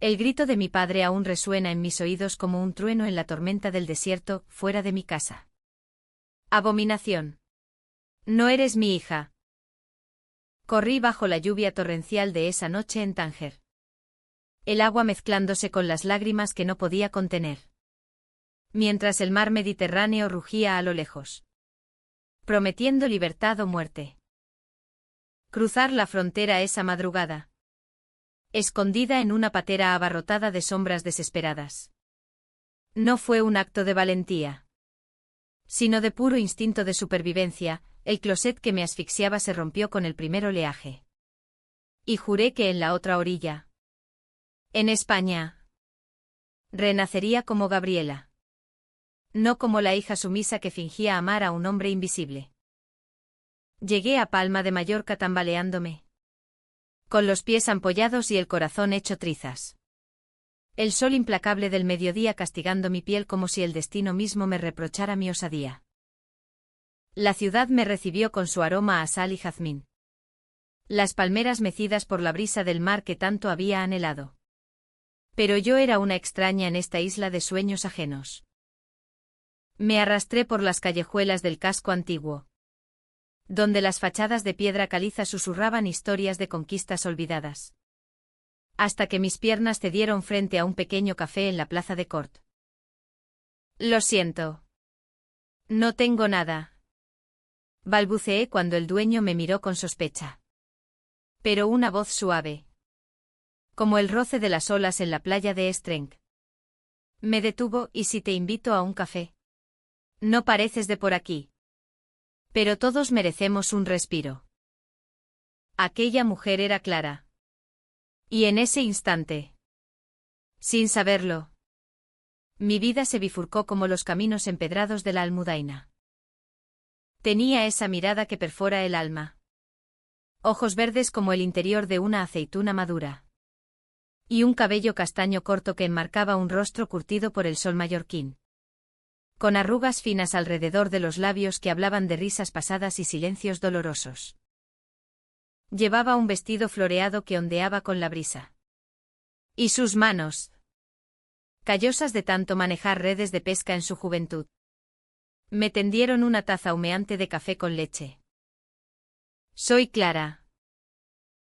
El grito de mi padre aún resuena en mis oídos como un trueno en la tormenta del desierto, fuera de mi casa. Abominación. No eres mi hija. Corrí bajo la lluvia torrencial de esa noche en Tánger. El agua mezclándose con las lágrimas que no podía contener. Mientras el mar Mediterráneo rugía a lo lejos. Prometiendo libertad o muerte. Cruzar la frontera esa madrugada. Escondida en una patera abarrotada de sombras desesperadas. No fue un acto de valentía. Sino de puro instinto de supervivencia. El closet que me asfixiaba se rompió con el primer oleaje. Y juré que en la otra orilla, en España, renacería como Gabriela. No como la hija sumisa que fingía amar a un hombre invisible. Llegué a Palma de Mallorca tambaleándome, con los pies ampollados y el corazón hecho trizas. El sol implacable del mediodía castigando mi piel como si el destino mismo me reprochara mi osadía. La ciudad me recibió con su aroma a sal y jazmín. Las palmeras mecidas por la brisa del mar que tanto había anhelado. Pero yo era una extraña en esta isla de sueños ajenos. Me arrastré por las callejuelas del casco antiguo, donde las fachadas de piedra caliza susurraban historias de conquistas olvidadas. Hasta que mis piernas cedieron frente a un pequeño café en la plaza de Cort. Lo siento. No tengo nada. Balbuceé cuando el dueño me miró con sospecha. Pero una voz suave, como el roce de las olas en la playa de Estrenc, me detuvo. ¿Y si te invito a un café? No pareces de por aquí. Pero todos merecemos un respiro. Aquella mujer era Clara. Y en ese instante, sin saberlo, mi vida se bifurcó como los caminos empedrados de la Almudaina. Tenía esa mirada que perfora el alma. Ojos verdes como el interior de una aceituna madura. Y un cabello castaño corto que enmarcaba un rostro curtido por el sol mallorquín. Con arrugas finas alrededor de los labios que hablaban de risas pasadas y silencios dolorosos. Llevaba un vestido floreado que ondeaba con la brisa. Y sus manos, callosas de tanto manejar redes de pesca en su juventud, me tendieron una taza humeante de café con leche. Soy Clara,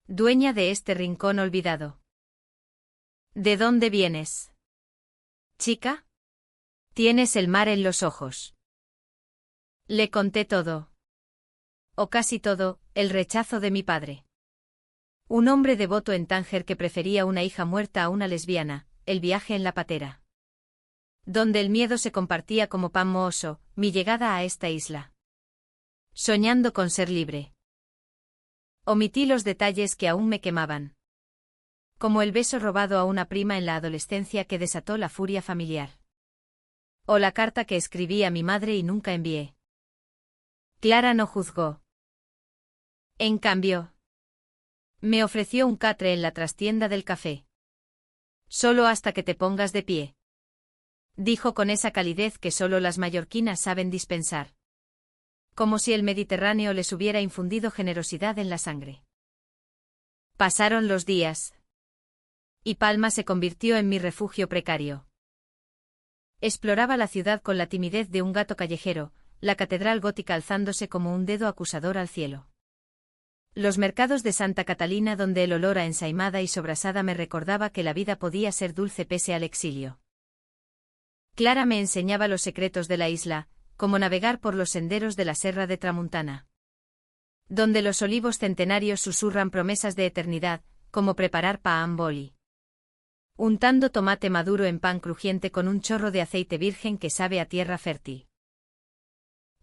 dueña de este rincón olvidado. ¿De dónde vienes? Chica, tienes el mar en los ojos. Le conté todo. O casi todo, el rechazo de mi padre. Un hombre devoto en Tánger que prefería una hija muerta a una lesbiana, el viaje en la patera. Donde el miedo se compartía como pan mohoso, mi llegada a esta isla. Soñando con ser libre. Omití los detalles que aún me quemaban. Como el beso robado a una prima en la adolescencia que desató la furia familiar. O la carta que escribí a mi madre y nunca envié. Clara no juzgó. En cambio, me ofreció un catre en la trastienda del café. Solo hasta que te pongas de pie. Dijo con esa calidez que solo las mallorquinas saben dispensar. Como si el Mediterráneo les hubiera infundido generosidad en la sangre. Pasaron los días. Y Palma se convirtió en mi refugio precario. Exploraba la ciudad con la timidez de un gato callejero, la catedral gótica alzándose como un dedo acusador al cielo. Los mercados de Santa Catalina donde el olor a ensaimada y sobrasada me recordaba que la vida podía ser dulce pese al exilio. Clara me enseñaba los secretos de la isla, como navegar por los senderos de la Serra de Tramuntana. Donde los olivos centenarios susurran promesas de eternidad, como preparar pan boli. Untando tomate maduro en pan crujiente con un chorro de aceite virgen que sabe a tierra fértil.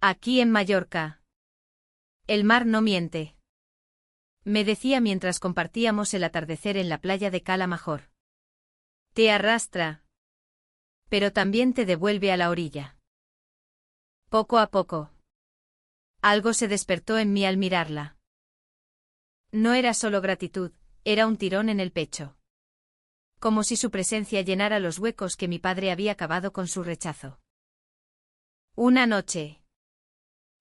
Aquí en Mallorca. El mar no miente. Me decía mientras compartíamos el atardecer en la playa de Cala Major. Te arrastra. Pero también te devuelve a la orilla. Poco a poco. Algo se despertó en mí al mirarla. No era solo gratitud, era un tirón en el pecho. Como si su presencia llenara los huecos que mi padre había cavado con su rechazo. Una noche.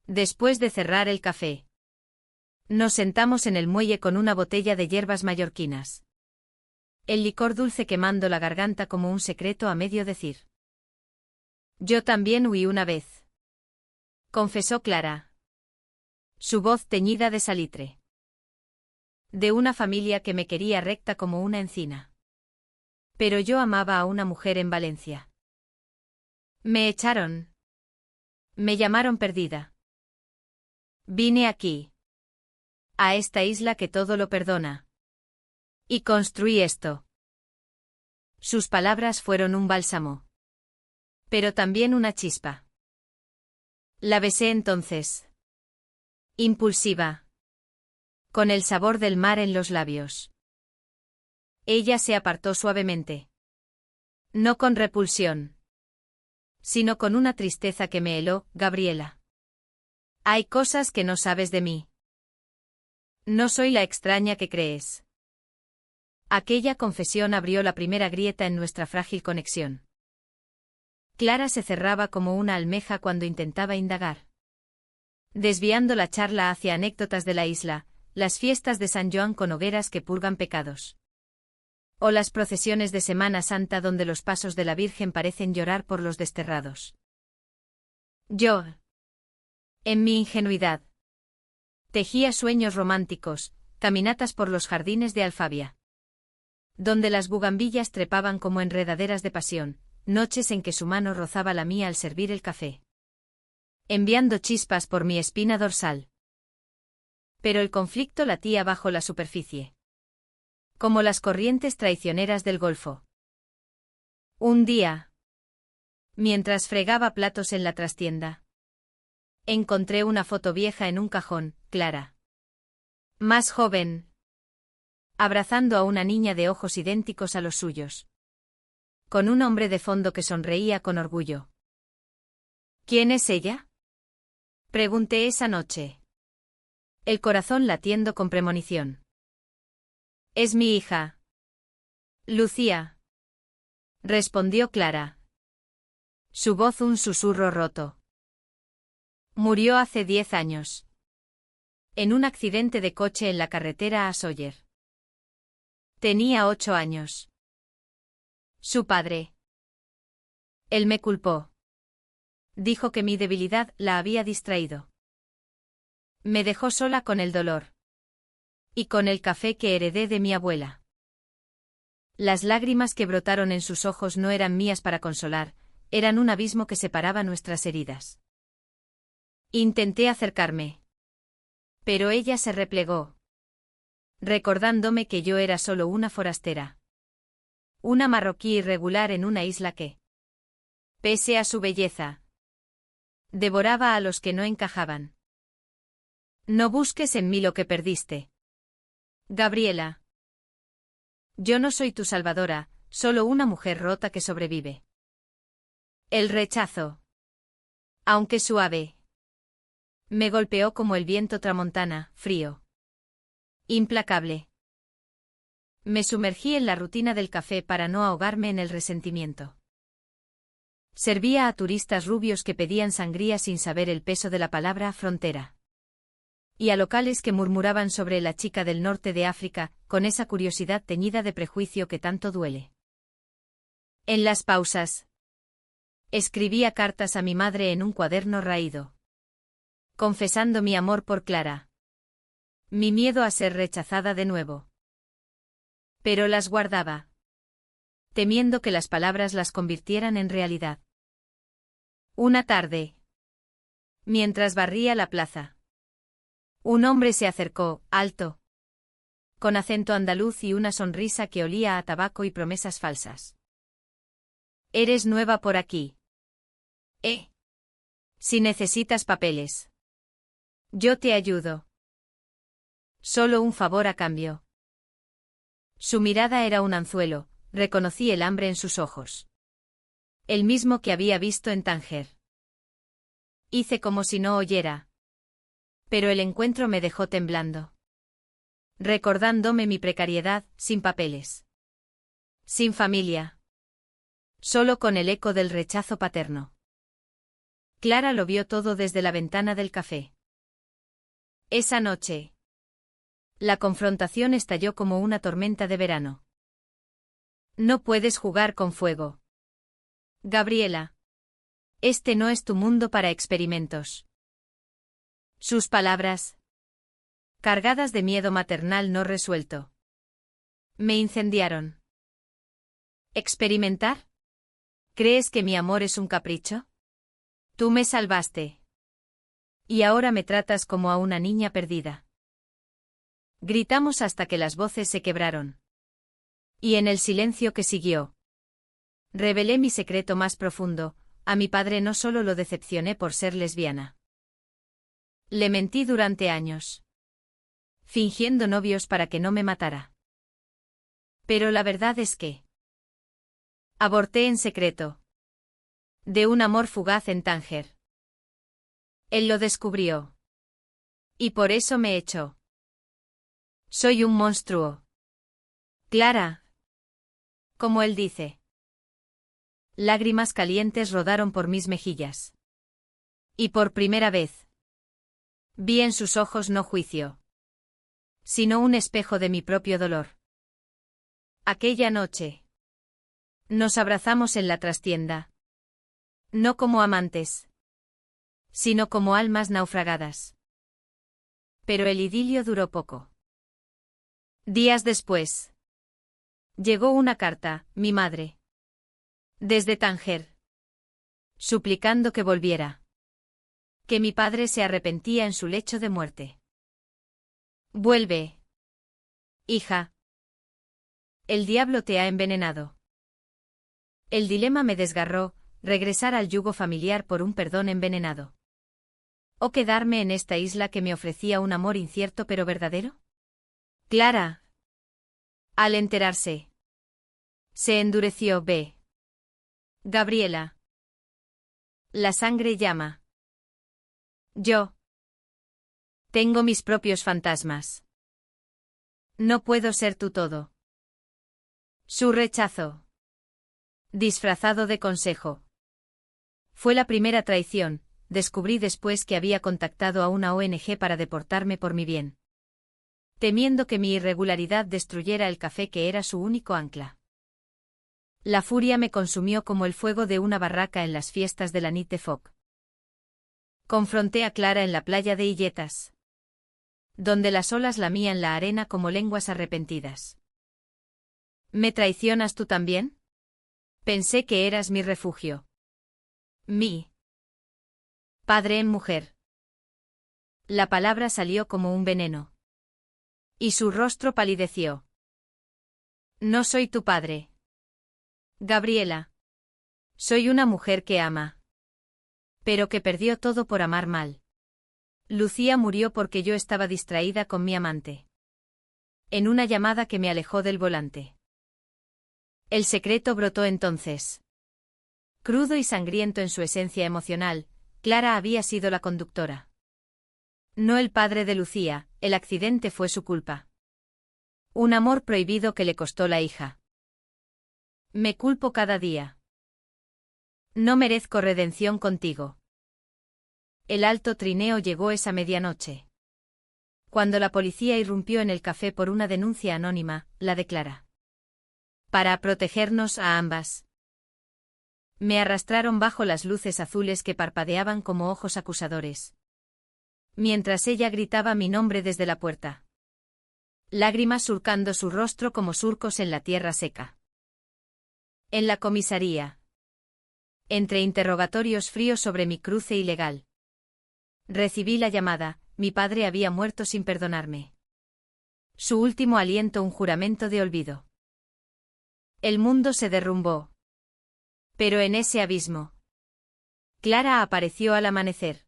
Después de cerrar el café. Nos sentamos en el muelle con una botella de hierbas mallorquinas. el licor dulce quemando la garganta como un secreto a medio decir. Yo también huí una vez, confesó Clara. Su voz teñida de salitre. De una familia que me quería recta como una encina. Pero yo amaba a una mujer en Valencia. Me echaron. Me llamaron perdida. Vine aquí. A esta isla que todo lo perdona. Y construí esto. Sus palabras fueron un bálsamo. Pero también una chispa. La besé entonces. Impulsiva. Con el sabor del mar en los labios. Ella se apartó suavemente. No con repulsión. Sino con una tristeza que me heló. Gabriela. Hay cosas que no sabes de mí. No soy la extraña que crees. Aquella confesión abrió la primera grieta en nuestra frágil conexión. Clara se cerraba como una almeja cuando intentaba indagar. Desviando la charla hacia anécdotas de la isla, las fiestas de San Joan con hogueras que purgan pecados. O las procesiones de Semana Santa donde los pasos de la Virgen parecen llorar por los desterrados. Yo, en mi ingenuidad, tejía sueños románticos, caminatas por los jardines de Alfabia, donde las bugambillas trepaban como enredaderas de pasión, noches en que su mano rozaba la mía al servir el café, enviando chispas por mi espina dorsal. Pero el conflicto latía bajo la superficie, como las corrientes traicioneras del Golfo. Un día, mientras fregaba platos en la trastienda, encontré una foto vieja en un cajón. Clara, más joven, abrazando a una niña de ojos idénticos a los suyos, con un hombre de fondo que sonreía con orgullo. ¿Quién es ella?, pregunté esa noche, el corazón latiendo con premonición. Es mi hija, Lucía, respondió Clara. Su voz un susurro roto. Murió hace 10 años. En un accidente de coche en la carretera a Sóller. Tenía 8 años. Su padre. Él me culpó. Dijo que mi debilidad la había distraído. Me dejó sola con el dolor. Y con el café que heredé de mi abuela. Las lágrimas que brotaron en sus ojos no eran mías para consolar, eran un abismo que separaba nuestras heridas. Intenté acercarme. Pero ella se replegó, recordándome que yo era solo una forastera. Una marroquí irregular en una isla que, pese a su belleza, devoraba a los que no encajaban. No busques en mí lo que perdiste, Gabriela. Yo no soy tu salvadora, solo una mujer rota que sobrevive. El rechazo, aunque suave, me golpeó como el viento tramontana, frío, implacable. Me sumergí en la rutina del café para no ahogarme en el resentimiento. Servía a turistas rubios que pedían sangría sin saber el peso de la palabra frontera. Y a locales que murmuraban sobre la chica del norte de África, con esa curiosidad teñida de prejuicio que tanto duele. En las pausas, escribía cartas a mi madre en un cuaderno raído, confesando mi amor por Clara. Mi miedo a ser rechazada de nuevo. Pero las guardaba, temiendo que las palabras las convirtieran en realidad. Una tarde, mientras barría la plaza, un hombre se acercó, alto, con acento andaluz y una sonrisa que olía a tabaco y promesas falsas. ¿Eres nueva por aquí? Si necesitas papeles, yo te ayudo. Solo un favor a cambio. Su mirada era un anzuelo, reconocí el hambre en sus ojos. El mismo que había visto en Tánger. Hice como si no oyera. Pero el encuentro me dejó temblando. Recordándome mi precariedad, sin papeles. Sin familia. Solo con el eco del rechazo paterno. Clara lo vio todo desde la ventana del café. Esa noche, la confrontación estalló como una tormenta de verano. No puedes jugar con fuego. Gabriela. Este no es tu mundo para experimentos. Sus palabras, cargadas de miedo maternal no resuelto, me incendiaron. ¿Experimentar? ¿Crees que mi amor es un capricho? Tú me salvaste. Y ahora me tratas como a una niña perdida. Gritamos hasta que las voces se quebraron. Y en el silencio que siguió, revelé mi secreto más profundo. A mi padre no solo lo decepcioné por ser lesbiana. Le mentí durante años, fingiendo novios para que no me matara. Pero la verdad es que aborté en secreto. De un amor fugaz en Tánger. Él lo descubrió. Y por eso me echó. Soy un monstruo. Clara. Como él dice. Lágrimas calientes rodaron por mis mejillas. Y por primera vez vi en sus ojos no juicio, sino un espejo de mi propio dolor. Aquella noche nos abrazamos en la trastienda. No como amantes, sino como almas naufragadas. Pero el idilio duró poco. Días después, llegó una carta, mi madre, desde Tánger, suplicando que volviera. Que mi padre se arrepentía en su lecho de muerte. Vuelve. Hija. El diablo te ha envenenado. El dilema me desgarró, regresar al yugo familiar por un perdón envenenado. ¿O quedarme en esta isla que me ofrecía un amor incierto pero verdadero? Clara. Al enterarse, se endureció. Gabriela. La sangre llama. Yo tengo mis propios fantasmas. No puedo ser tu todo. Su rechazo, disfrazado de consejo, fue la primera traición. Descubrí después que había contactado a una ONG para deportarme por mi bien, temiendo que mi irregularidad destruyera el café que era su único ancla. La furia me consumió como el fuego de una barraca en las fiestas de la Nit de Foc. Confronté a Clara en la playa de Illetas, donde las olas lamían la arena como lenguas arrepentidas. ¿Me traicionas tú también? Pensé que eras mi refugio. Mi padre en mujer. La palabra salió como un veneno. Y su rostro palideció. No soy tu padre. Gabriela. Soy una mujer que ama. Pero que perdió todo por amar mal. Lucía murió porque yo estaba distraída con mi amante. En una llamada que me alejó del volante. El secreto brotó entonces. Crudo y sangriento en su esencia emocional, Clara había sido la conductora. No el padre de Lucía, el accidente fue su culpa. Un amor prohibido que le costó la hija. Me culpo cada día. No merezco redención contigo. El alto trineo llegó esa medianoche. Cuando la policía irrumpió en el café por una denuncia anónima, la de Clara. Para protegernos a ambas. Me arrastraron bajo las luces azules que parpadeaban como ojos acusadores. Mientras ella gritaba mi nombre desde la puerta. Lágrimas surcando su rostro como surcos en la tierra seca. En la comisaría. Entre interrogatorios fríos sobre mi cruce ilegal. Recibí la llamada, mi padre había muerto sin perdonarme. Su último aliento un juramento de olvido. El mundo se derrumbó. Pero en ese abismo, Clara apareció al amanecer.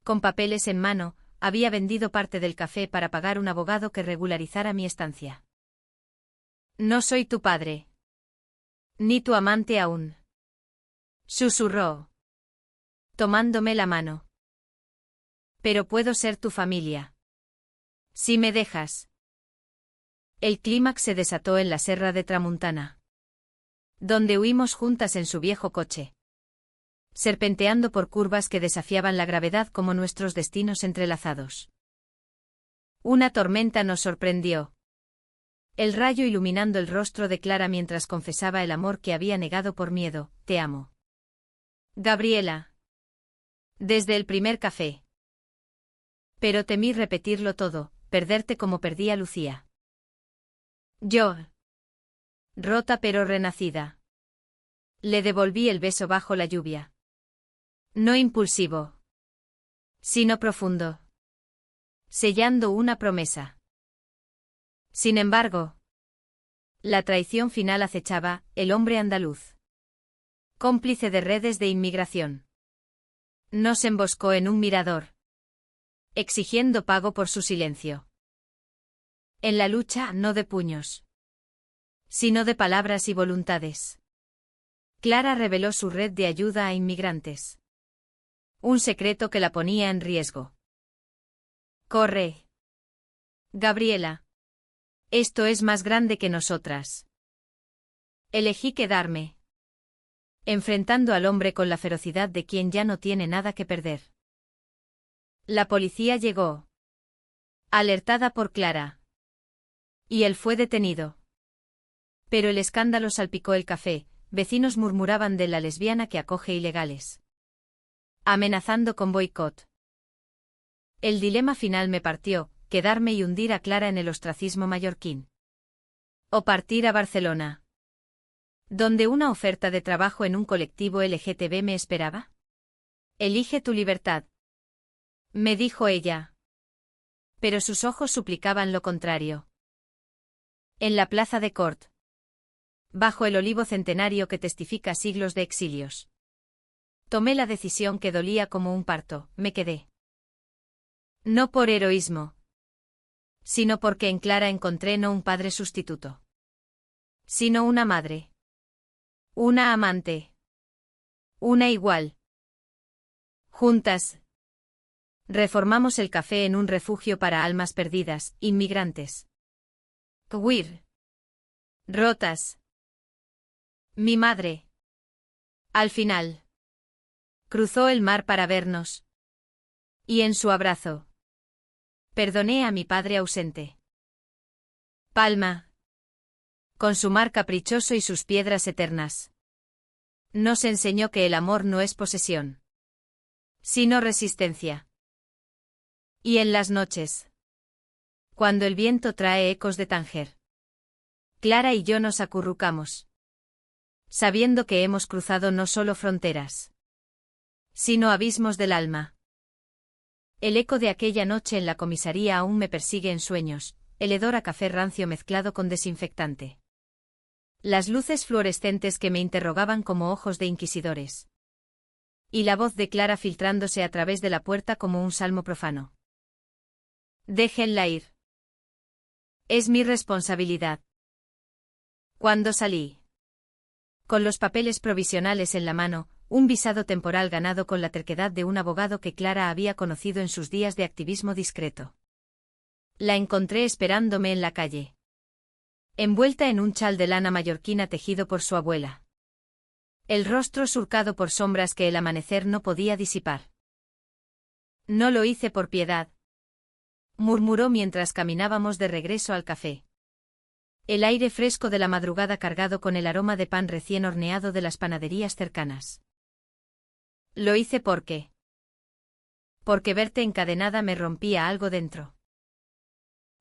Con papeles en mano, había vendido parte del café para pagar un abogado que regularizara mi estancia. No soy tu padre. Ni tu amante aún. Susurró, tomándome la mano. Pero puedo ser tu familia. Si me dejas. El clímax se desató en la Serra de Tramuntana, donde huimos juntas en su viejo coche, serpenteando por curvas que desafiaban la gravedad como nuestros destinos entrelazados. Una tormenta nos sorprendió. El rayo iluminando el rostro de Clara mientras confesaba el amor que había negado por miedo. Te amo. Gabriela. Desde el primer café. Pero temí repetirlo todo, perderte como perdí a Lucía. Yo. Rota pero renacida. Le devolví el beso bajo la lluvia. No impulsivo, sino profundo. Sellando una promesa. Sin embargo, la traición final acechaba, el hombre andaluz. Cómplice de redes de inmigración. Nos emboscó en un mirador. Exigiendo pago por su silencio. En la lucha no de puños, sino de palabras y voluntades. Clara reveló su red de ayuda a inmigrantes. Un secreto que la ponía en riesgo. Corre. Gabriela. Esto es más grande que nosotras. Elegí quedarme. Enfrentando al hombre con la ferocidad de quien ya no tiene nada que perder. La policía llegó. Alertada por Clara. Y él fue detenido. Pero el escándalo salpicó el café, vecinos murmuraban de la lesbiana que acoge ilegales. Amenazando con boicot. El dilema final me partió, quedarme y hundir a Clara en el ostracismo mallorquín. O partir a Barcelona. ¿Donde una oferta de trabajo en un colectivo LGTB me esperaba? Elige tu libertad. Me dijo ella. Pero sus ojos suplicaban lo contrario. En la plaza de Cort. Bajo el olivo centenario que testifica siglos de exilios. Tomé la decisión que dolía como un parto, me quedé. No por heroísmo. Sino porque en Clara encontré no un padre sustituto. Sino una madre. Una amante. Una igual. Juntas. Reformamos el café en un refugio para almas perdidas, inmigrantes. Queer. Rotas. Mi madre. Al final. Cruzó el mar para vernos. Y en su abrazo. Perdoné a mi padre ausente. Palma. Con su mar caprichoso y sus piedras eternas. Nos enseñó que el amor no es posesión. Sino resistencia. Y en las noches. Cuando el viento trae ecos de Tánger. Clara y yo nos acurrucamos. Sabiendo que hemos cruzado no solo fronteras. Sino abismos del alma. El eco de aquella noche en la comisaría aún me persigue en sueños, el hedor a café rancio mezclado con desinfectante. Las luces fluorescentes que me interrogaban como ojos de inquisidores. Y la voz de Clara filtrándose a través de la puerta como un salmo profano. Déjenla ir. Es mi responsabilidad. Cuando salí. Con los papeles provisionales en la mano, un visado temporal ganado con la terquedad de un abogado que Clara había conocido en sus días de activismo discreto. La encontré esperándome en la calle. Envuelta en un chal de lana mallorquina tejido por su abuela. El rostro surcado por sombras que el amanecer no podía disipar. No lo hice por piedad. Murmuró mientras caminábamos de regreso al café. El aire fresco de la madrugada cargado con el aroma de pan recién horneado de las panaderías cercanas. Lo hice porque verte encadenada me rompía algo dentro.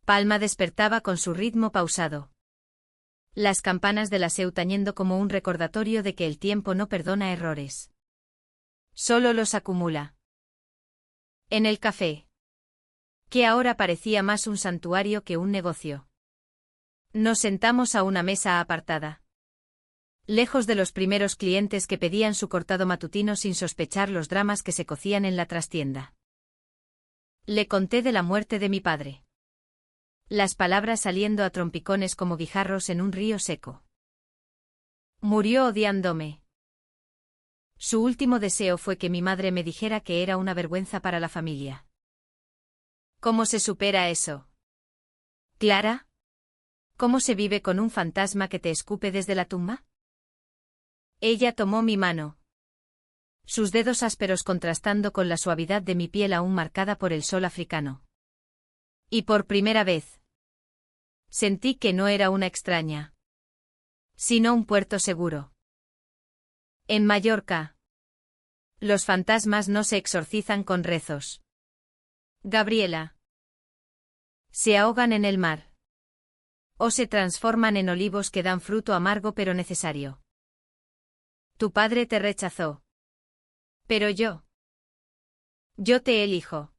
Palma despertaba con su ritmo pausado. Las campanas de la Seu tañendo como un recordatorio de que el tiempo no perdona errores. Solo los acumula. En el café. Que ahora parecía más un santuario que un negocio. Nos sentamos a una mesa apartada. Lejos de los primeros clientes que pedían su cortado matutino sin sospechar los dramas que se cocían en la trastienda. Le conté de la muerte de mi padre. Las palabras saliendo a trompicones como guijarros en un río seco. Murió odiándome. Su último deseo fue que mi madre me dijera que era una vergüenza para la familia. ¿Cómo se supera eso? ¿Clara? ¿Cómo se vive con un fantasma que te escupe desde la tumba? Ella tomó mi mano. Sus dedos ásperos contrastando con la suavidad de mi piel aún marcada por el sol africano. Y por primera vez. Sentí que no era una extraña, sino un puerto seguro. En Mallorca, los fantasmas no se exorcizan con rezos. Gabriela. Se ahogan en el mar. O se transforman en olivos que dan fruto amargo pero necesario. Tu padre te rechazó. Pero yo. Yo te elijo.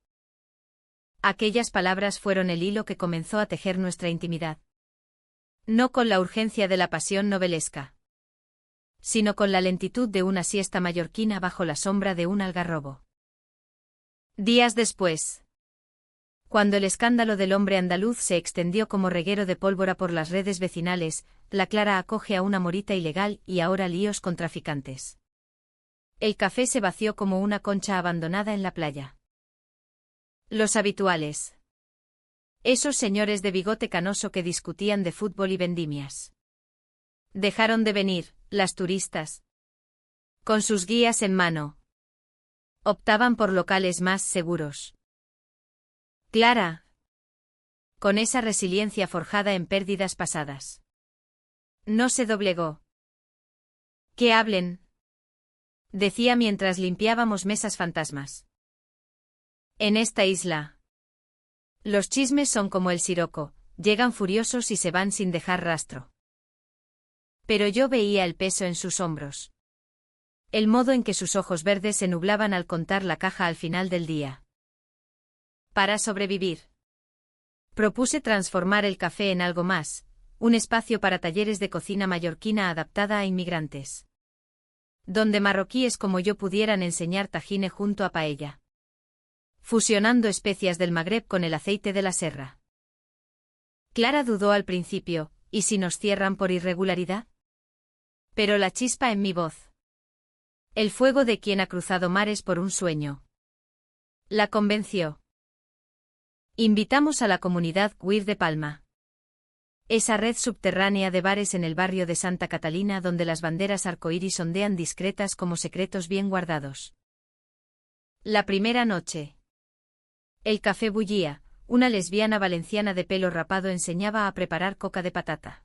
Aquellas palabras fueron el hilo que comenzó a tejer nuestra intimidad. No con la urgencia de la pasión novelesca, sino con la lentitud de una siesta mallorquina bajo la sombra de un algarrobo. Días después, cuando el escándalo del hombre andaluz se extendió como reguero de pólvora por las redes vecinales, la Clara acoge a una morita ilegal y ahora líos con traficantes. El café se vació como una concha abandonada en la playa. Los habituales. Esos señores de bigote canoso que discutían de fútbol y vendimias. Dejaron de venir, las turistas. Con sus guías en mano. Optaban por locales más seguros. Clara. Con esa resiliencia forjada en pérdidas pasadas. No se doblegó. Que hablen, decía mientras limpiábamos mesas fantasmas. En esta isla, los chismes son como el siroco, llegan furiosos y se van sin dejar rastro. Pero yo veía el peso en sus hombros. El modo en que sus ojos verdes se nublaban al contar la caja al final del día. Para sobrevivir, propuse transformar el café en algo más, un espacio para talleres de cocina mallorquina adaptada a inmigrantes. Donde marroquíes como yo pudieran enseñar tajine junto a paella. Fusionando especias del Magreb con el aceite de la serra. Clara dudó al principio, ¿y si nos cierran por irregularidad? Pero la chispa en mi voz. El fuego de quien ha cruzado mares por un sueño. La convenció. Invitamos a la comunidad queer de Palma. Esa red subterránea de bares en el barrio de Santa Catalina donde las banderas arcoíris ondean discretas como secretos bien guardados. La primera noche. El café bullía, una lesbiana valenciana de pelo rapado enseñaba a preparar coca de patata.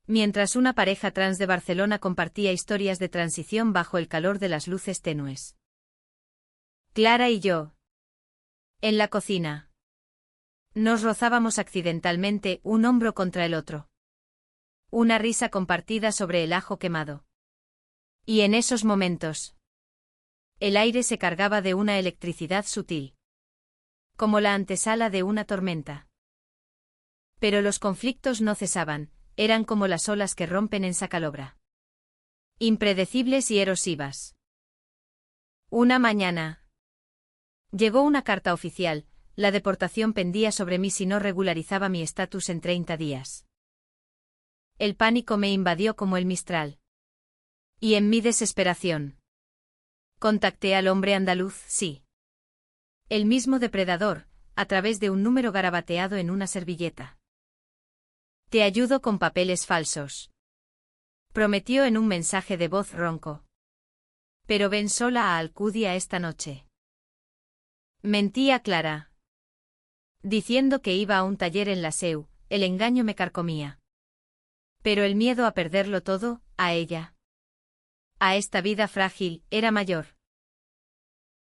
Mientras una pareja trans de Barcelona compartía historias de transición bajo el calor de las luces tenues. Clara y yo. En la cocina. Nos rozábamos accidentalmente un hombro contra el otro. Una risa compartida sobre el ajo quemado. Y en esos momentos, el aire se cargaba de una electricidad sutil. Como la antesala de una tormenta. Pero los conflictos no cesaban, eran como las olas que rompen en Sacalobra. Impredecibles y erosivas. Una mañana. Llegó una carta oficial, la deportación pendía sobre mí si no regularizaba mi estatus en 30 días. El pánico me invadió como el Mistral. Y en mi desesperación. Contacté al hombre andaluz, sí. El mismo depredador, a través de un número garabateado en una servilleta. Te ayudo con papeles falsos. Prometió en un mensaje de voz ronco. Pero ven sola a Alcudia esta noche. Mentía Clara. Diciendo que iba a un taller en la SEU, el engaño me carcomía. Pero el miedo a perderlo todo, a ella. A esta vida frágil, era mayor.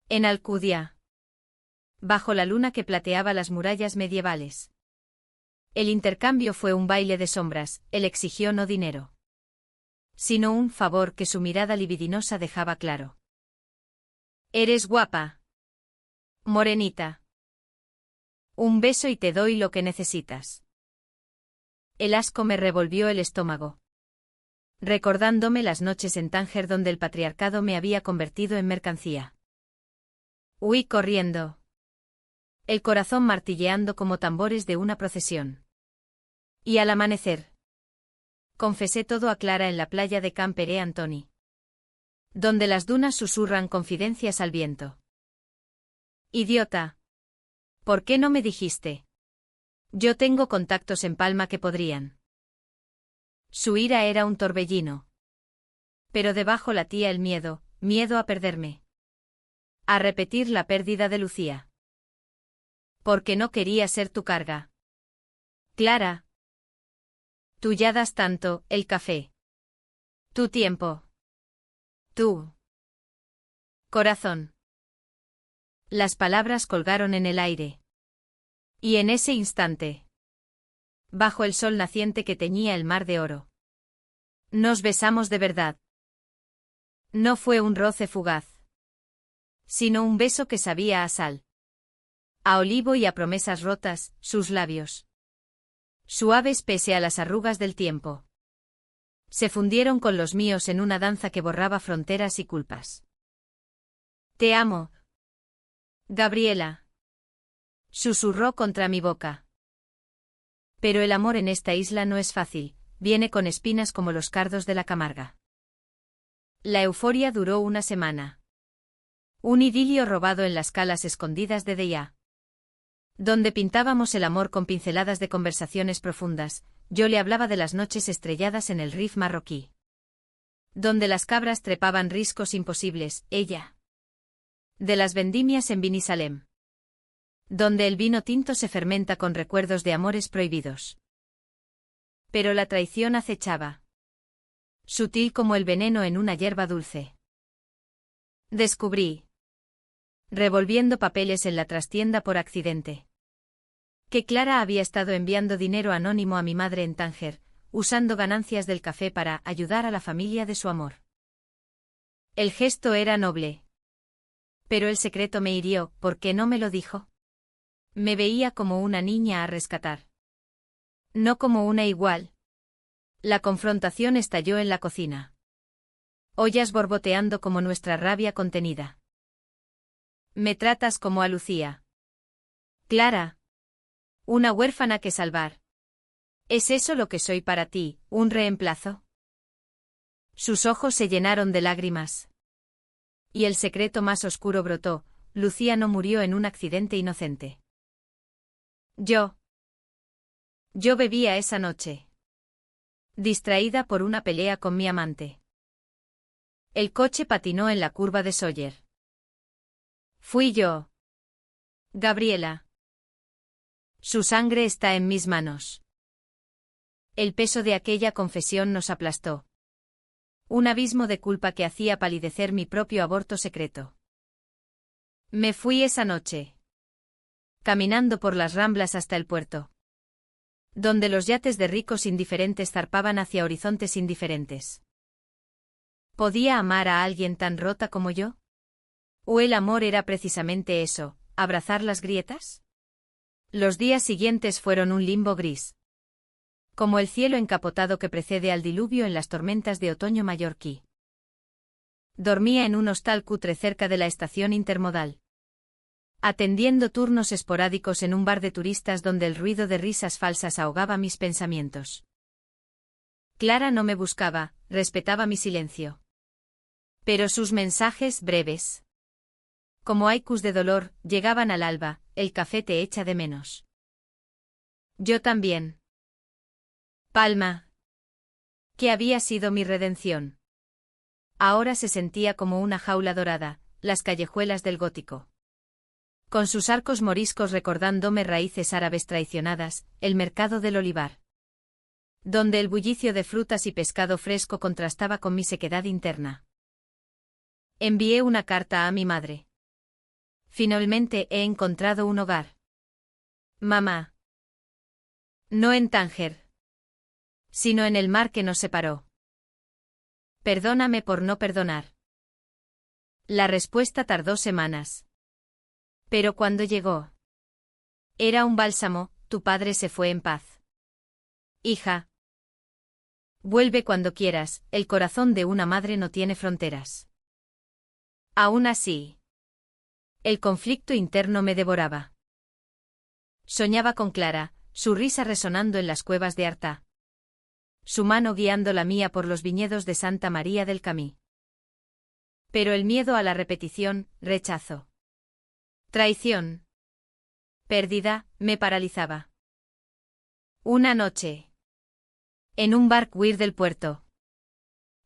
En Alcudia. Bajo la luna que plateaba las murallas medievales. El intercambio fue un baile de sombras, él exigió no dinero. Sino un favor que su mirada libidinosa dejaba claro. Eres guapa. Morenita. Un beso y te doy lo que necesitas. El asco me revolvió el estómago. Recordándome las noches en Tánger donde el patriarcado me había convertido en mercancía. Huí corriendo. El corazón martilleando como tambores de una procesión. Y al amanecer. Confesé todo a Clara en la playa de Can Pere Antoni. Donde las dunas susurran confidencias al viento. Idiota. ¿Por qué no me dijiste? Yo tengo contactos en Palma que podrían. Su ira era un torbellino. Pero debajo latía el miedo, miedo a perderme. A repetir la pérdida de Lucía. Porque no quería ser tu carga. Clara, Tú ya das tanto, el café. Tu tiempo. Tú. Corazón. Las palabras colgaron en el aire. Y en ese instante, bajo el sol naciente que teñía el mar de oro, nos besamos de verdad. No fue un roce fugaz, sino un beso que sabía a sal, a olivo y a promesas rotas, sus labios, suaves pese a las arrugas del tiempo, se fundieron con los míos en una danza que borraba fronteras y culpas. Te amo, Gabriela, susurró contra mi boca. Pero el amor en esta isla no es fácil, viene con espinas como los cardos de la Camarga. La euforia duró una semana. Un idilio robado en las calas escondidas de Deia, donde pintábamos el amor con pinceladas de conversaciones profundas. Yo le hablaba de las noches estrelladas en el Rif marroquí, donde las cabras trepaban riscos imposibles, ella de las vendimias en Bini Salem, donde el vino tinto se fermenta con recuerdos de amores prohibidos. Pero la traición acechaba, sutil como el veneno en una hierba dulce. Descubrí, revolviendo papeles en la trastienda por accidente, que Clara había estado enviando dinero anónimo a mi madre en Tánger, usando ganancias del café para ayudar a la familia de su amor. El gesto era noble. Pero el secreto me hirió, ¿por qué no me lo dijo? Me veía como una niña a rescatar. No como una igual. La confrontación estalló en la cocina. Ollas borboteando como nuestra rabia contenida. Me tratas como a Lucía. Clara. Una huérfana que salvar. ¿Es eso lo que soy para ti, un reemplazo? Sus ojos se llenaron de lágrimas. Y el secreto más oscuro brotó, Lucía no murió en un accidente inocente. Yo bebía esa noche, distraída por una pelea con mi amante. El coche patinó en la curva de Sawyer. Fui yo. Gabriela. Su sangre está en mis manos. El peso de aquella confesión nos aplastó. Un abismo de culpa que hacía palidecer mi propio aborto secreto. Me fui esa noche, caminando por las ramblas hasta el puerto, donde los yates de ricos indiferentes zarpaban hacia horizontes indiferentes. ¿Podía amar a alguien tan rota como yo? ¿O el amor era precisamente eso, abrazar las grietas? Los días siguientes fueron un limbo gris, como el cielo encapotado que precede al diluvio en las tormentas de otoño mallorquí. Dormía en un hostal cutre cerca de la estación intermodal, atendiendo turnos esporádicos en un bar de turistas donde el ruido de risas falsas ahogaba mis pensamientos. Clara no me buscaba, respetaba mi silencio. Pero sus mensajes breves, como haikus de dolor, llegaban al alba, el café te echa de menos. Yo también. Palma, que había sido mi redención, ahora se sentía como una jaula dorada, las callejuelas del gótico, con sus arcos moriscos recordándome raíces árabes traicionadas, el mercado del olivar, donde el bullicio de frutas y pescado fresco contrastaba con mi sequedad interna. Envié una carta a mi madre. Finalmente he encontrado un hogar. Mamá. No en Tánger, sino en el mar que nos separó. Perdóname por no perdonar. La respuesta tardó semanas. Pero cuando llegó, era un bálsamo, tu padre se fue en paz. Hija. Vuelve cuando quieras, el corazón de una madre no tiene fronteras. Aún así, el conflicto interno me devoraba. Soñaba con Clara, su risa resonando en las cuevas de Artà, su mano guiando la mía por los viñedos de Santa María del Camí. Pero el miedo a la repetición, rechazo, traición, pérdida, me paralizaba. Una noche, en un bar queer del puerto,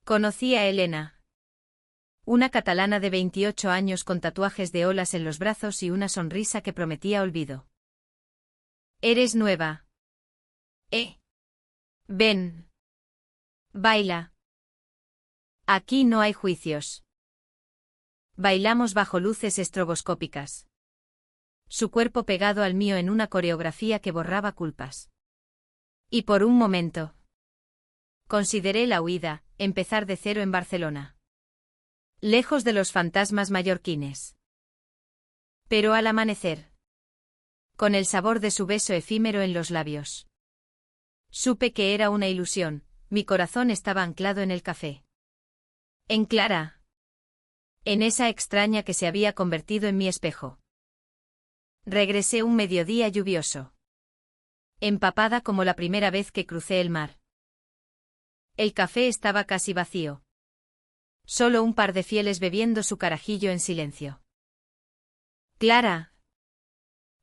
conocí a Elena, una catalana de 28 años con tatuajes de olas en los brazos y una sonrisa que prometía olvido. Eres nueva. Ven. Baila. Aquí no hay juicios. Bailamos bajo luces estroboscópicas. Su cuerpo pegado al mío en una coreografía que borraba culpas. Y por un momento consideré la huida, empezar de cero en Barcelona. Lejos de los fantasmas mallorquines. Pero al amanecer, con el sabor de su beso efímero en los labios, supe que era una ilusión, mi corazón estaba anclado en el café. En Clara. En esa extraña que se había convertido en mi espejo. Regresé un mediodía lluvioso. Empapada como la primera vez que crucé el mar. El café estaba casi vacío. Solo un par de fieles bebiendo su carajillo en silencio. Clara.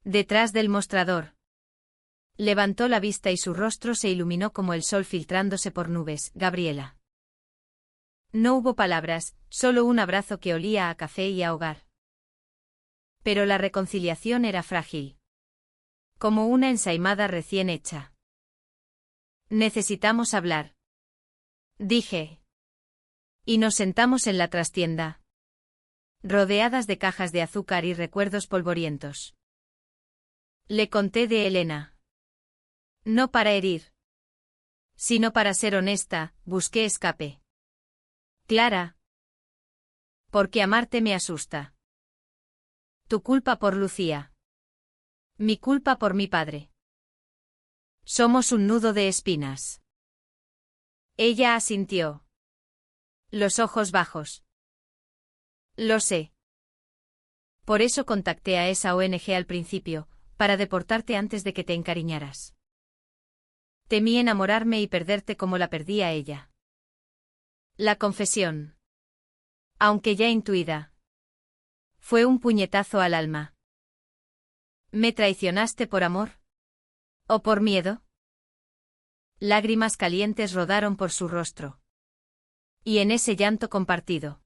Detrás del mostrador. Levantó la vista y su rostro se iluminó como el sol filtrándose por nubes. Gabriela. No hubo palabras, solo un abrazo que olía a café y a hogar. Pero la reconciliación era frágil. Como una ensaimada recién hecha. Necesitamos hablar. Dije. Y nos sentamos en la trastienda. Rodeadas de cajas de azúcar y recuerdos polvorientos. Le conté de Elena. No para herir. Sino para ser honesta, busqué escape. Clara. Porque amarte me asusta. Tu culpa por Lucía. Mi culpa por mi padre. Somos un nudo de espinas. Ella asintió. Los ojos bajos. Lo sé. Por eso contacté a esa ONG al principio, para deportarte antes de que te encariñaras. Temí enamorarme y perderte como la perdí a ella. La confesión. Aunque ya intuida. Fue un puñetazo al alma. ¿Me traicionaste por amor? ¿O por miedo? Lágrimas calientes rodaron por su rostro. Y en ese llanto compartido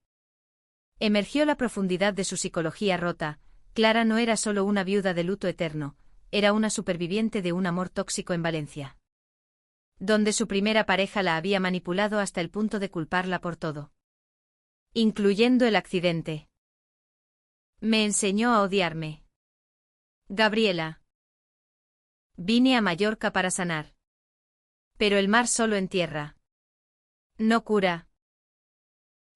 emergió la profundidad de su psicología rota. Clara no era solo una viuda de luto eterno, era una superviviente de un amor tóxico en Valencia. Donde su primera pareja la había manipulado hasta el punto de culparla por todo. Incluyendo el accidente. Me enseñó a odiarme. Gabriela. Vine a Mallorca para sanar. Pero el mar solo entierra. No cura.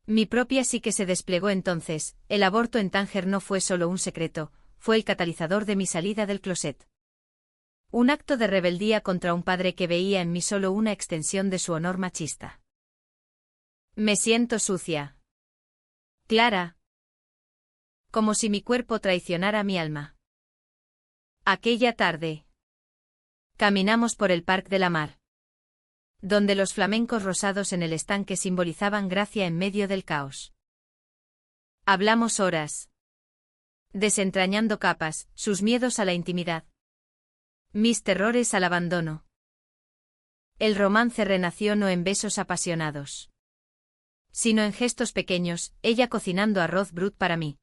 Mi propia psique se desplegó entonces. El aborto en Tánger no fue solo un secreto, fue el catalizador de mi salida del closet. Un acto de rebeldía contra un padre que veía en mí solo una extensión de su honor machista. Me siento sucia. Clara. Como si mi cuerpo traicionara mi alma. Aquella tarde. Caminamos por el Parc de la Mar. Donde los flamencos rosados en el estanque simbolizaban gracia en medio del caos. Hablamos horas. Desentrañando capas, sus miedos a la intimidad. Mis terrores al abandono. El romance renació no en besos apasionados. Sino en gestos pequeños, ella cocinando arroz brut para mí.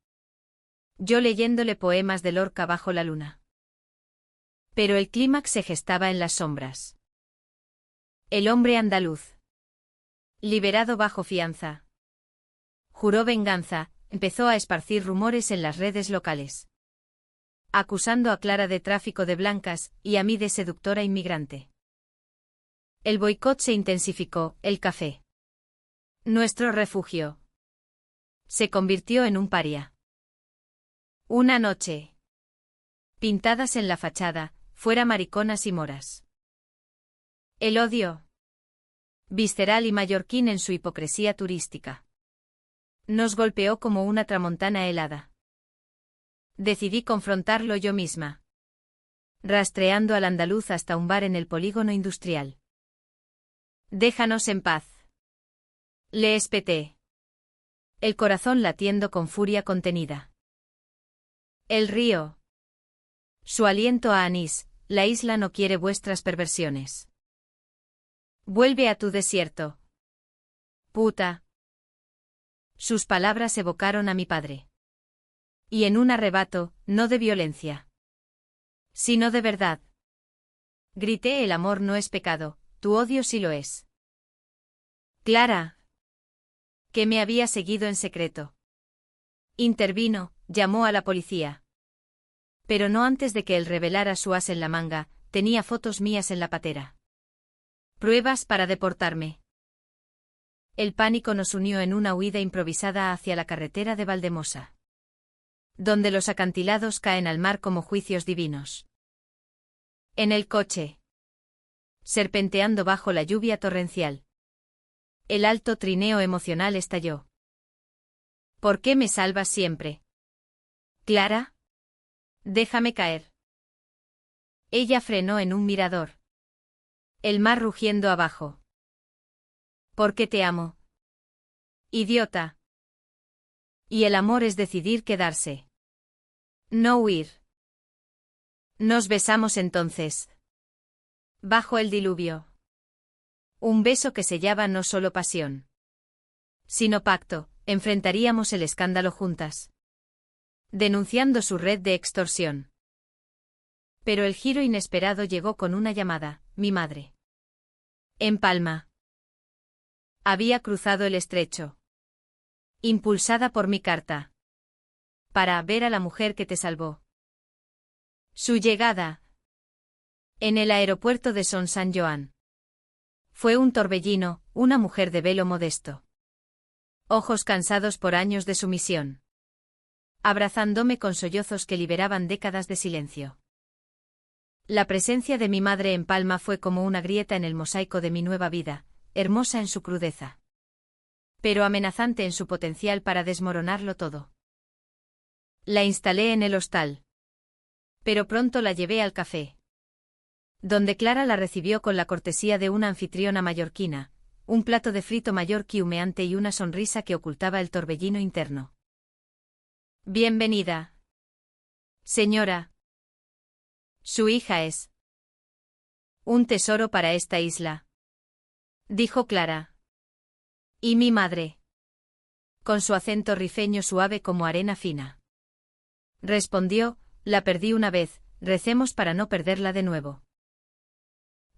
Yo leyéndole poemas de Lorca bajo la luna. Pero el clímax se gestaba en las sombras. El hombre andaluz. Liberado bajo fianza. Juró venganza, empezó a esparcir rumores en las redes locales. Acusando a Clara de tráfico de blancas, y a mí de seductora inmigrante. El boicot se intensificó, el café. Nuestro refugio. Se convirtió en un paria. Una noche. Pintadas en la fachada, fuera mariconas y moras. El odio. Visceral y mallorquín en su hipocresía turística. Nos golpeó como una tramontana helada. Decidí confrontarlo yo misma. Rastreando al andaluz hasta un bar en el polígono industrial. Déjanos en paz. Le espeté. El corazón latiendo con furia contenida. El río. Su aliento a anís, la isla no quiere vuestras perversiones. Vuelve a tu desierto. Puta. Sus palabras evocaron a mi padre. Y en un arrebato, no de violencia. Sino de verdad. Grité: el amor no es pecado, Tu odio sí lo es. Clara. Que me había seguido en secreto. Intervino, llamó a la policía. Pero no antes de que él revelara su as en la manga, tenía fotos mías en la patera. Pruebas para deportarme. El pánico nos unió en una huida improvisada hacia la carretera de Valdemosa, donde los acantilados caen al mar como juicios divinos. En el coche, serpenteando bajo la lluvia torrencial, el alto trineo emocional estalló. ¿Por qué me salvas siempre? Clara. Déjame caer. Ella frenó en un mirador. El mar rugiendo abajo. Porque te amo. Idiota. Y el amor es decidir quedarse. No huir. Nos besamos entonces. Bajo el diluvio. Un beso que sellaba no solo pasión, sino pacto. Enfrentaríamos el escándalo juntas, denunciando su red de extorsión. Pero el giro inesperado llegó con una llamada, mi madre. En Palma. Había cruzado el estrecho. Impulsada por mi carta. Para ver a la mujer que te salvó. Su llegada. En el aeropuerto de Son San Joan. Fue un torbellino, una mujer de velo modesto. Ojos cansados por años de sumisión. Abrazándome con sollozos que liberaban décadas de silencio. La presencia de mi madre en Palma fue como una grieta en el mosaico de mi nueva vida, hermosa en su crudeza, pero amenazante en su potencial para desmoronarlo todo. La instalé en el hostal. Pero pronto la llevé al café, donde Clara la recibió con la cortesía de una anfitriona mallorquina, un plato de frito mallorquí humeante y una sonrisa que ocultaba el torbellino interno. Bienvenida. Señora. Su hija es un tesoro para esta isla, dijo Clara. Y mi madre. Con su acento rifeño suave como arena fina. Respondió, la perdí una vez, recemos para no perderla de nuevo.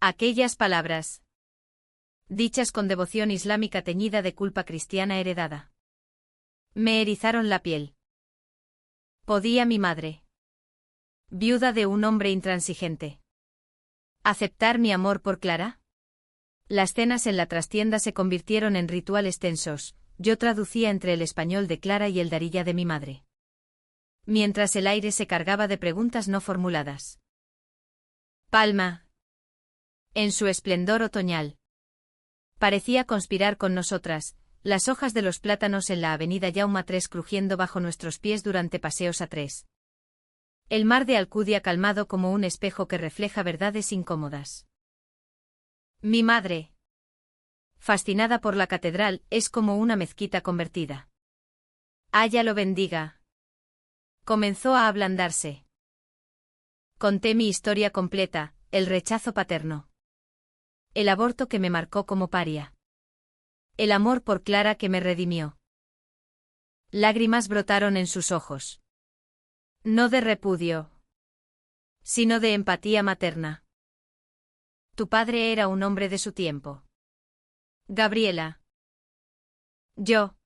Aquellas palabras, dichas con devoción islámica teñida de culpa cristiana heredada, me erizaron la piel. ¿Podía mi madre, viuda de un hombre intransigente, aceptar mi amor por Clara? Las cenas en la trastienda se convirtieron en rituales tensos, yo traducía entre el español de Clara y el darilla de mi madre, mientras el aire se cargaba de preguntas no formuladas. Palma, en su esplendor otoñal, parecía conspirar con nosotras, las hojas de los plátanos en la avenida Jaume III crujiendo bajo nuestros pies durante paseos a tres. El mar de Alcudia calmado como un espejo que refleja verdades incómodas. Mi madre, fascinada por la catedral, es como una mezquita convertida. Aya lo bendiga. Comenzó a ablandarse. Conté mi historia completa, el rechazo paterno. El aborto que me marcó como paria. El amor por Clara que me redimió. Lágrimas brotaron en sus ojos. No de repudio, sino de empatía materna. Tu padre era un hombre de su tiempo. Gabriela. Yo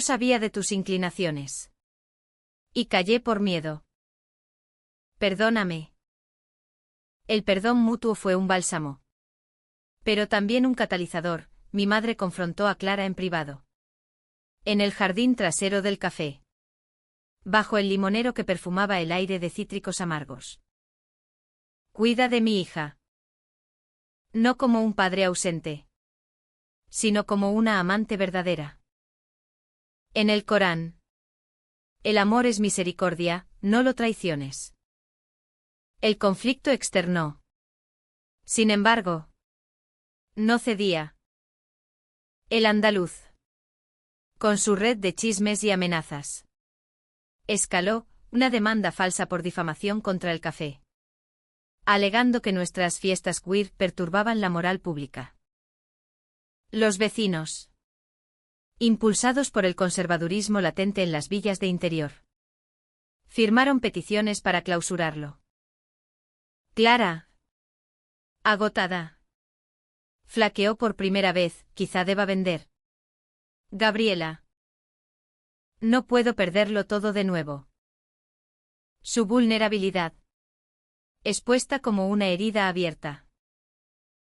sabía de tus inclinaciones. Y callé por miedo. Perdóname. El perdón mutuo fue un bálsamo. Pero también un catalizador. Mi madre confrontó a Clara en privado. En el jardín trasero del café. Bajo el limonero que perfumaba el aire de cítricos amargos. Cuida de mi hija. No como un padre ausente, sino como una amante verdadera. En el Corán. El amor es misericordia, no lo traiciones. El conflicto externó. Sin embargo, no cedía. El andaluz, con su red de chismes y amenazas, escaló una demanda falsa por difamación contra el café, alegando que nuestras fiestas queer perturbaban la moral pública. Los vecinos, impulsados por el conservadurismo latente en las villas de interior, firmaron peticiones para clausurarlo. Clara, agotada, Flaqueó por primera vez, quizá deba vender. Gabriela. No puedo perderlo todo de nuevo. Su vulnerabilidad. Expuesta como una herida abierta.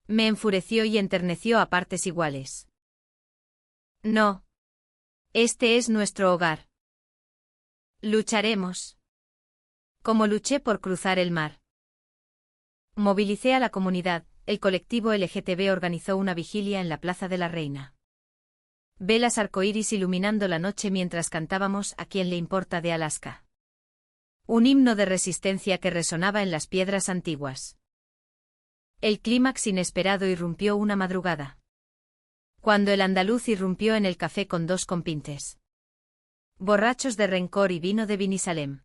Me enfureció y enterneció a partes iguales. No. Este es nuestro hogar. Lucharemos. Como luché por cruzar el mar. Movilicé a la comunidad, el colectivo LGTB organizó una vigilia en la Plaza de la Reina. Velas arcoíris iluminando la noche mientras cantábamos A quién le importa de Alaska. Un himno de resistencia que resonaba en las piedras antiguas. El clímax inesperado irrumpió una madrugada. Cuando el andaluz irrumpió en el café con 2 compinches. Borrachos de rencor y vino de Vinisalem.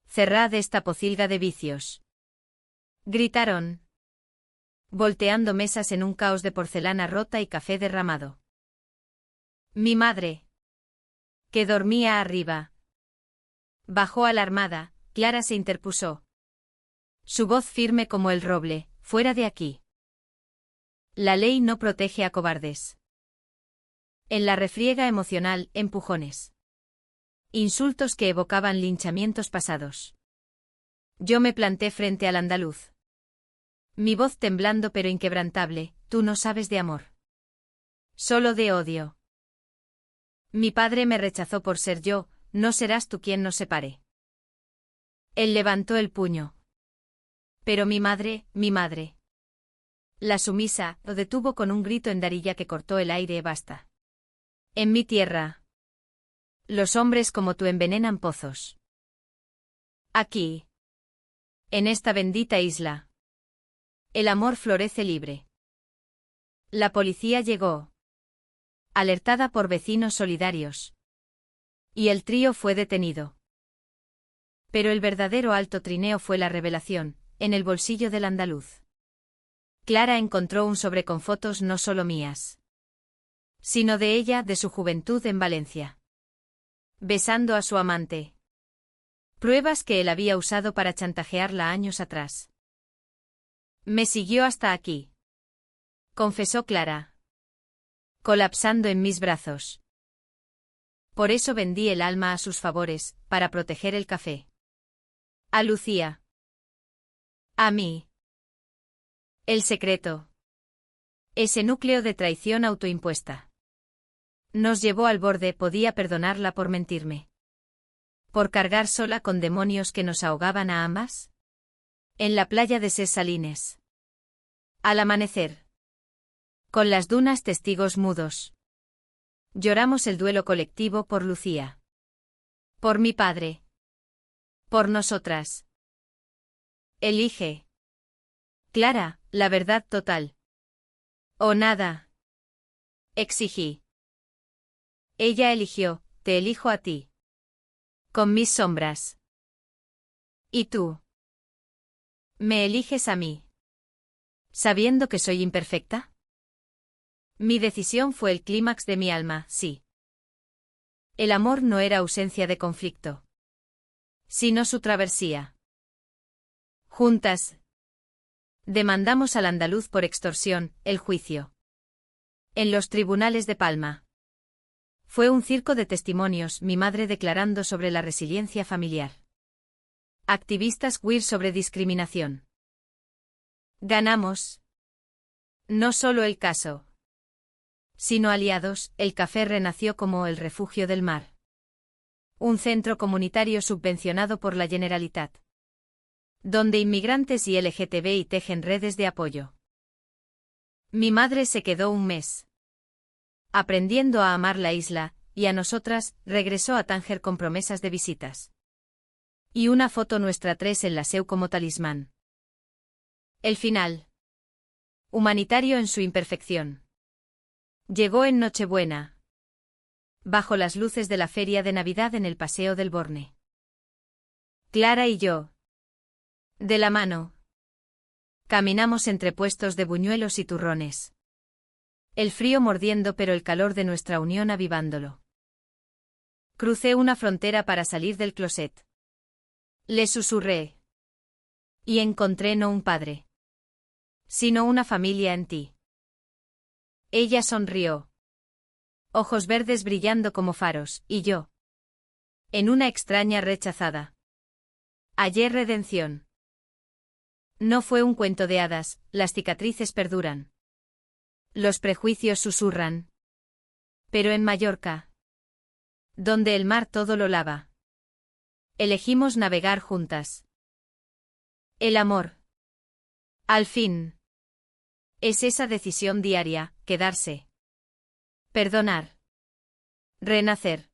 Cerrad esta pocilga de vicios. Gritaron. Volteando mesas en un caos de porcelana rota y café derramado. Mi madre. Que dormía arriba. Bajó alarmada, Clara se interpuso. Su voz firme como el roble, fuera de aquí. La ley no protege a cobardes. En la refriega emocional, empujones. Insultos que evocaban linchamientos pasados. Yo me planté frente al andaluz. Mi voz temblando pero inquebrantable, tú no sabes de amor. Solo de odio. Mi padre me rechazó por ser yo, no serás tú quien nos separe. Él levantó el puño. Pero mi madre. La sumisa, lo detuvo con un grito en Darilla que cortó el aire. Basta. En mi tierra. Los hombres como tú envenenan pozos. Aquí. En esta bendita isla. El amor florece libre. La policía llegó. Alertada por vecinos solidarios. Y el trío fue detenido. Pero el verdadero alto trineo fue la revelación, en el bolsillo del andaluz. Clara encontró un sobre con fotos no solo mías, sino de ella, de su juventud en Valencia. Besando a su amante. Pruebas que él había usado para chantajearla años atrás. Me siguió hasta aquí. Confesó Clara. Colapsando en mis brazos. Por eso vendí el alma a sus favores, para proteger el café. A Lucía. A mí. El secreto. Ese núcleo de traición autoimpuesta. Nos llevó al borde, podía perdonarla por mentirme. ¿Por cargar sola con demonios que nos ahogaban a ambas? En la playa de Ses Salines. Al amanecer. Con las dunas testigos mudos. Lloramos el duelo colectivo por Lucía. Por mi padre. Por nosotras. Elige. Clara, la verdad total. O nada. Exigí. Ella eligió, te elijo a ti. Con mis sombras. ¿Y tú? ¿Me eliges a mí? ¿Sabiendo que soy imperfecta? Mi decisión fue el clímax de mi alma, sí. El amor no era ausencia de conflicto, sino su travesía. Juntas. Demandamos al andaluz por extorsión, el juicio. En los tribunales de Palma. Fue un circo de testimonios, mi madre declarando sobre la resiliencia familiar. Activistas queer sobre discriminación. Ganamos. No solo el caso, sino aliados, el café renació como el refugio del mar. Un centro comunitario subvencionado por la Generalitat. Donde inmigrantes y LGTBI tejen redes de apoyo. Mi madre se quedó un mes. Aprendiendo a amar la isla, y a nosotras, regresó a Tánger con promesas de visitas. Y una foto nuestra 3 en la SEU como talismán. El final. Humanitario en su imperfección. Llegó en Nochebuena. Bajo las luces de la feria de Navidad en el Paseo del Borne. Clara y yo. De la mano. Caminamos entre puestos de buñuelos y turrones. El frío mordiendo pero el calor de nuestra unión avivándolo. Crucé una frontera para salir del closet. Le susurré. Y encontré no un padre, sino una familia en ti. Ella sonrió. Ojos verdes brillando como faros, y yo. En una extraña rechazada. Hallé redención. No fue un cuento de hadas, las cicatrices perduran. Los prejuicios susurran. Pero en Mallorca, donde el mar todo lo lava, elegimos navegar juntas. El amor. Al fin. Es esa decisión diaria, quedarse. Perdonar. Renacer.